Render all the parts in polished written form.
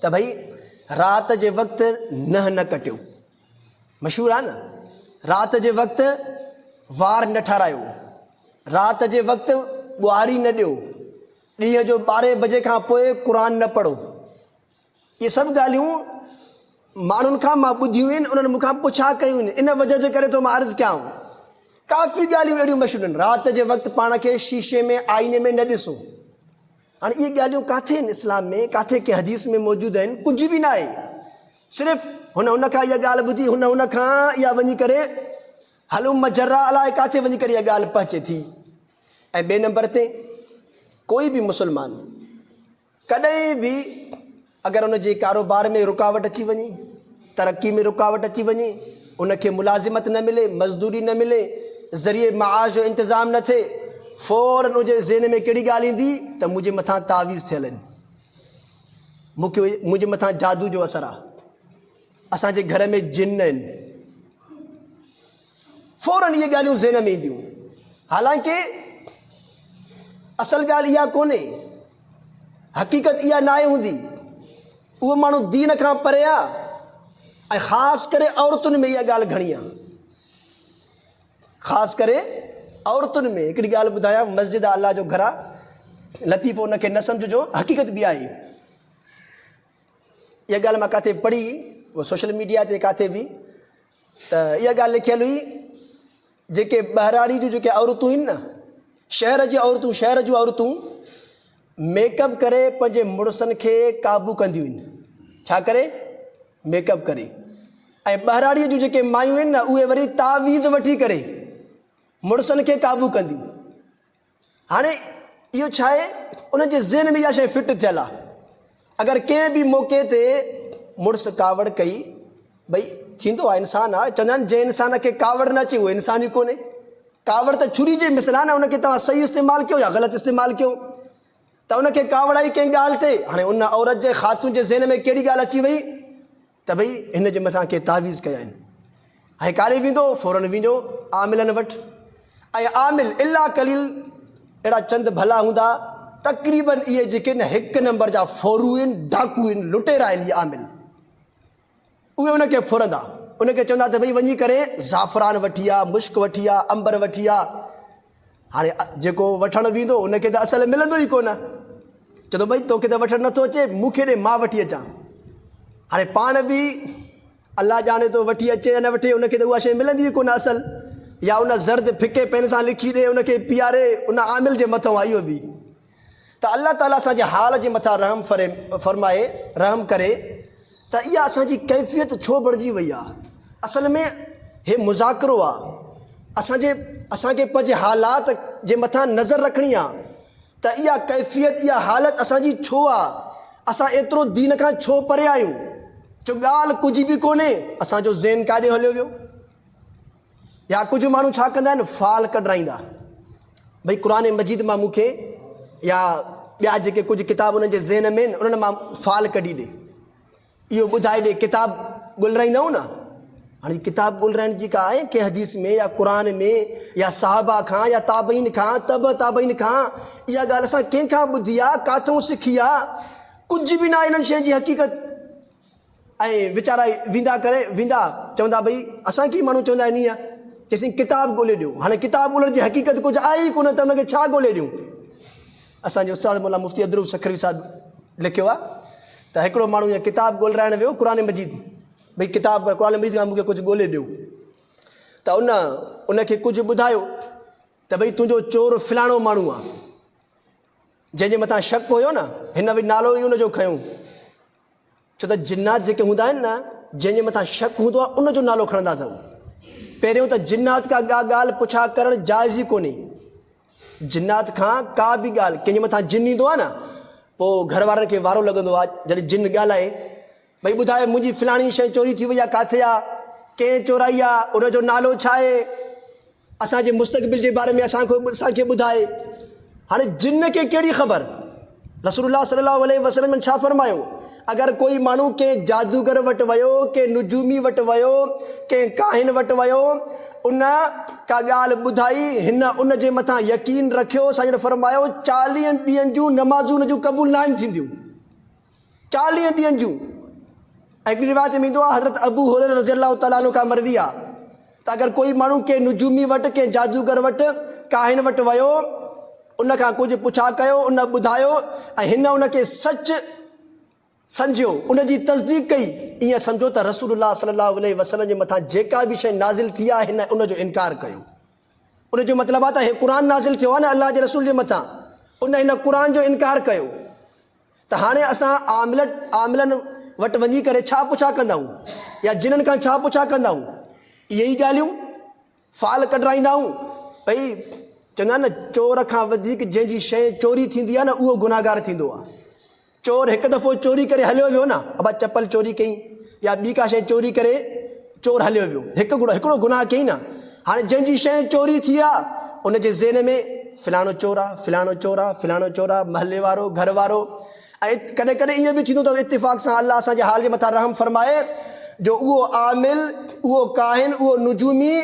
त भई राति जे वक़्तु न कटियो, मशहूरु आहे न। राति जे वक़्तु वार न ठारायो, राति जे वक़्तु ॿुहारी न ॾियो, ॾींहं जो 12 बजे खां पोइ क़ुर न पढ़ो। इहे सभु ॻाल्हियूं माण्हुनि खां मां ॿुधियूं आहिनि, उन्हनि मूंखां पुछा कयूं आहिनि। इन वजह जे करे थो मां अर्ज़ु कयां, काफ़ी ॻाल्हियूं अहिड़ियूं मशहूरु आहिनि। राति जे वक़्तु पाण खे शीशे में आईने में न ॾिसो। हाणे इहे ॻाल्हियूं किथे आहिनि इस्लाम में, किथे के हदीस में मौजूदु आहिनि? कुझु बि न आहे। सिर्फ़ु हुन खां इहा ॻाल्हि ॿुधी, हुन खां इहा वञी करे हलूं मजरा अलाए किथे वञी करे इहा ॻाल्हि पहुचे थी। ऐं ॿिए नंबर ते कोई बि मुस्लमान कॾहिं बि अगरि उन जे कारोबार में रुकावट अची वञे, तरक़ी में रुकावट अची वञे, उनखे मुलाज़िमत न मिले, मज़दूरी न मिले, ज़रिए माश जो इंतज़ाम न थिए, फ़ौरन हुनजे ज़हन में कहिड़ी ॻाल्हि ईंदी त मुंहिंजे मथां तावीज़ थियल आहिनि, मुंहिंजे मथां जादू जो असरु आहे, असांजे घर में जिन आहिनि। फ़ौरन इहे ॻाल्हियूं ज़हन में ईंदियूं। हालांकि असल ॻाल्हि इहा कोन्हे, हक़ीक़त इहा न आहे हूंदी। उहो माण्हू दीन खां परे आहे, ऐं ख़ासि करे औरतुनि में इहा ॻाल्हि घणी आहे। ख़ासि करे औरतुनि में हिकिड़ी ॻाल्हि ॿुधायां, मस्जिद अल्लाह जो घर आहे, लतीफ़ो उनखे न सम्झिजो, हक़ीक़त बि आहे। इहा ॻाल्हि मां किथे पढ़ी, उहो सोशल मीडिया ते किथे बि, त इहा ॻाल्हि लिखियल हुई, जेके ॿहिराड़ी जूं जेके औरतूं आहिनि न, शहर जूं औरतूं मेकअप करे पंहिंजे मुड़ुसनि खे क़ाबू कंदियूं आहिनि। छा करे? मेकअप करे। ऐं ॿहिराड़ीअ जूं जेके मायूं आहिनि न, उहे वरी तावीज़ वठी करे मुड़ुसनि खे क़ाबू कंदियूं। हाणे इहो छा आहे, उनजे ज़हन में इहा शइ फिट थियल आहे। अगरि कंहिं बि मौक़े ते मुड़ुसु कावड़ कई, भई थींदो आहे, इंसानु आहे, चवंदा आहिनि जंहिं इंसान खे कावड़ न अचे उहो इंसान ई कोन्हे। कावड़ त छुरी जे मिसल आहे न, उनखे तव्हां सही इस्तेमालु कयो या ग़लति इस्तेमालु कयो, त उनखे कावड़ आई कंहिं ॻाल्हि ते। हाणे उन औरत जे ख़ातून जे ज़हन में कहिड़ी ॻाल्हि अची वई त भई हिन जे मथां के तावीज़ कया आहिनि। हाणे काॾे वेंदो? फ़ौरन वेंदो आमिलनि वटि। ऐं आमिल इला कलील अहिड़ा चंद भला हूंदा, तक़रीबन इहे जेके न 1 नंबर जा फोरू आहिनि, डाकू आहिनि, लुटेरा आहिनि, इहे आमिल, उहे उनखे फुरंदा। उनखे चवंदा त भई वञी करे ज़ाफ़रान वठी आ, मुश्क वठी आ, अंबर वठी आ। हाणे जेको वठणु वेंदो उनखे त असल मिलंदो ई कोन। चवंदो भई तोखे त वठणु नथो अचे, मूंखे ॾे, मां वठी अचां। हाणे पाण बि अल्लाह ॼाणे थो वठी अचे या न वठे, उनखे त उहा शइ मिलंदी ई कोन असल, या उन ज़र्द फिके पेन सां लिखी ॾे, उनखे पीआरे, उन आमिल जे मथां आहे इहो बि। त अल्लाह ताला असांजे हाल जे मथां रहम फरमाए, रहम करे, त इहा असांजी कैफ़ियत छो बणिजी वई आहे? असल में हे मुज़ाकरो आहे। असांखे पंहिंजे हालात जे मथां नज़र रखणी आहे त इहा कैफ़ियत, इहा हालत असांजी छो आहे? असां एतिरो दीन खां छो परे आहियूं? जो ॻाल्हि कुझु बि कोन्हे, असांजो ज़हन काॾे हलियो वियो? या कुझु माण्हू छा कंदा आहिनि, फाल कढाईंदा, भई क़ुर मजीद मां मूंखे, या ॿिया जेके कुझु किताब उन्हनि जे ज़हन में आहिनि, उन्हनि मां फाल कढी ॾे, इहो ॿुधाए ॾे। किताब ॻोल्हाईंदा न, हाणे किताब ॻोल्हाइण जी का आहे के हदीस में या क़ुर में या साहबा खां या ताबईन खां, ताबईन खां? इहा ॻाल्हि असां कंहिंखां ॿुधी आहे, काथऊं सिखी आहे? कुझु बि न आहे इन्हनि शयुनि जी हक़ीक़त। ऐं वीचारा वेंदा चवंदा भई असांखे माण्हू चवंदा आहिनि ईअं, चइसीं किताब ॻोल्हे ॾियो। हाणे किताब ॻोल्हण जी हक़ीक़त कुझु आहे ई कोन, त हुनखे छा ॻोल्हे ॾियूं? असांजे उस्ताद मौला मुफ़्ती अदरूब सखरवी साहिबु लिखियो आहे त हिकिड़ो माण्हू ईअं किताब ॻोल्हाइण वियो, क़ुर मजीद, भई किताब क़ुर मजीद खां मूंखे कुझु ॻोल्हे ॾियो। त उनखे कुझु ॿुधायो त भई तुंहिंजो चोर फलाणो माण्हू आहे, जंहिंजे मथां शक हुयो न, हिन बि नालो ई उनजो खयूं। छो त जिन्नात जेके हूंदा आहिनि न, जंहिंजे मथां शक हूंदो आहे उनजो नालो खणंदा अथव। पहिरियों त जिन्नात खां का ॻाल्हि पुछा करणु जाइज़ ई कोन्हे। जिन्नात खां का बि ॻाल्हि, कंहिंजे मथां जिन ईंदो आहे न, पोइ घर वारनि खे वारो लॻंदो आहे जॾहिं जिन ॻाल्हाए, भई ॿुधाए मुंहिंजी फलाणी शइ चोरी थी वई आहे, किथे आहे, कंहिं चोराई आहे, उनजो नालो छा आहे, असांजे मुस्तक़बिल जे बारे में असांखे ॿुधाए। हाणे जिन खे कहिड़ी ख़बर? रसूलुल्लाह सल्लल्लाहु अलैहि वसल्लम छा फरमायो? अगरि कोई माण्हू कंहिं जादूगर वटि वियो, कंहिं नुजूमी वटि वियो, कंहिं काहिन वटि वियो, उन का ॻाल्हि ॿुधाई, हिन उन जे मथां यकीन रखियो, साईं फरमायो 40 ॾींहंनि जूं नमाज़ूं उन जूं क़बूल न थींदियूं। 40 ॾींहंनि जूं। हिकिड़ी रिवायत में ईंदो आहे हज़रत अबू हुरैरा रज़ी अल्लाह ताला अन्हु खां मरवी आहे त अगरि कोई माण्हू कंहिं नुजूमी वटि कंहिं जादूगर वटि काहिन वटि वियो, उन खां कुझु पुछा कयो, उन ॿुधायो ऐं हिन उनखे सच सम्झियो, उनजी तस्दीक कई, ईअं सम्झो त रसूलुल्लाह सल्लल्लाहु अलैहि वसल्लम जे मथां जेका बि शइ नाज़िल थी आहे हिन उनजो इनकार कयो। उनजो मतिलबु आहे त हे क़ुर नाज़िल थियो आहे न अल्लाह जे रसूल जे मथां, उन हिन क़ुर जो इनकार कयो। त हाणे असां आमिलनि वटि वञी करे छा पुछा कंदा आहियूं या जिन्हनि खां छा पुछा कंदा आहियूं? इहे ई ॻाल्हियूं फाल कढाईंदा आहियूं। भई चङा न चोर खां वधीक जंहिंजी शइ चोरी थींदी आहे न उहो गुनाहगार थींदो आहे। चोर हिकु दफ़ो चोरी करे हलियो वियो न, अबा चपल चोरी कई या ॿी का शइ चोरी करे चोर हलियो वियो, हिकिड़ो गुनाह कई न। हाणे जंहिंजी शइ चोरी थी आहे उनजे ज़हन में फ़लाणो चोर आहे, फ़लाणो चोर आहे, फ़लाणो चोर आहे, महले वारो, घर वारो। ऐं कॾहिं कॾहिं ईअं बि थींदो अथव इत्तिफ़ाक़ सां अल्लाह असांजे हाल जे मथां रहम फरमाए जो उहो आमिल, उहो काहिन, उहो नुजूमी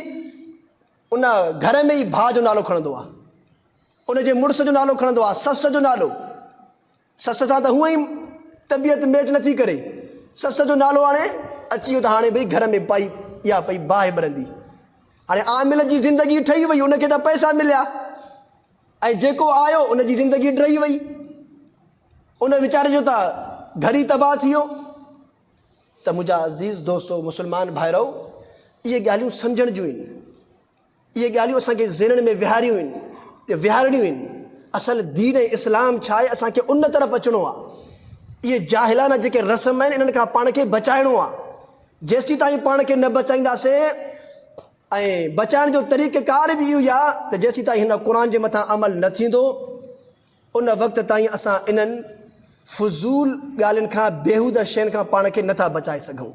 उन घर में ई भाउ जो नालो खणंदो आहे, उनजे मुड़ुस जो नालो खणंदो आहे, सस जो नालो। सस सां त हूअं ई तबियत मैच नथी करे, सस जो नालो हाणे अची वियो त हाणे भई घर में पाई या पई बाहि भरंदी। हाणे आमिल जी ज़िंदगी ठही वई, उनखे त पैसा मिलिया ऐं जेको आयो उनजी ज़िंदगी डही वई, उन वीचारे जो त घर ई तबाह थी वियो। त मुंहिंजा अज़ीज़ दोस्तो मुस्लमान भाइरो, इहे ॻाल्हियूं सम्झण जूं आहिनि, इहे ॻाल्हियूं असांखे ज़हननि में विहारणियूं आहिनि। असल दीन इस्लाम छा आहे, असांखे उन तरफ़ अचिणो आहे। इहे जाहिलाना जेके रस्म आहिनि इन्हनि खां पाण खे बचाइणो आहे। जेसीं ताईं पाण खे न बचाईंदासीं ऐं बचाइण जो तरीक़ेकार बि इहो आहे त जेसीं ताईं हिन क़ुर जे मथां अमल न थींदो उन वक़्त ताईं असां इन्हनि फज़ूल ॻाल्हियुनि खां, बेहूदा शयुनि खां पाण खे नथा बचाए सघूं।